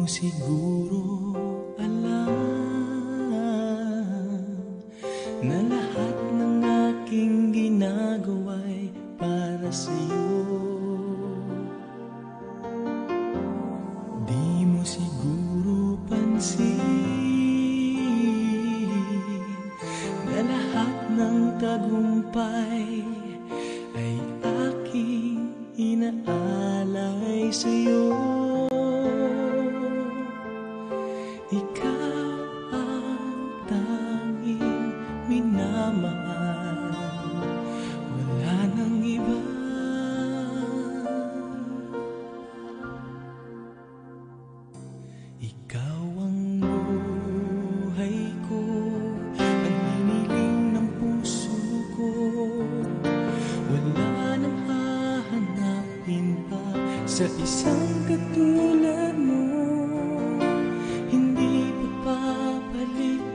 siguro alam na lahat ng aking ginagawa'y para sa'yo. Di mo siguro pansin na lahat ng tagumpay ay aking inaalay sa'yo. Ikaw ang tanging minamahal, wala nang iba. Ikaw ang buhay ko, ang hiniling ng puso ko. Wala nang hahanapin pa sa isang katulad mo. Hindi papapalit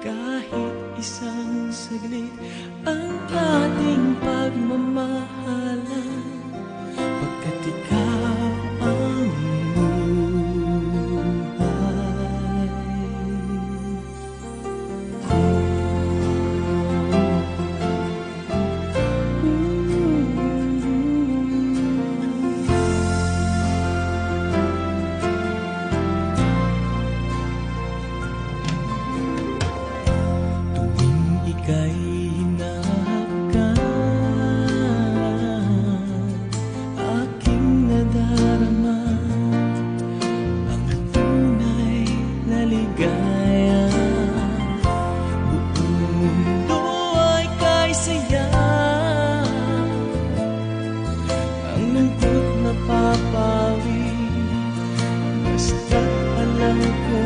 kahit isang saglit ang ating pagmamahalan, pagkat ikaw ang ika'y hinahakan, aking nadarama ang tunay na ligaya. Buong mundo ay kay saya, ang lungkot na papawi, basta't alam ko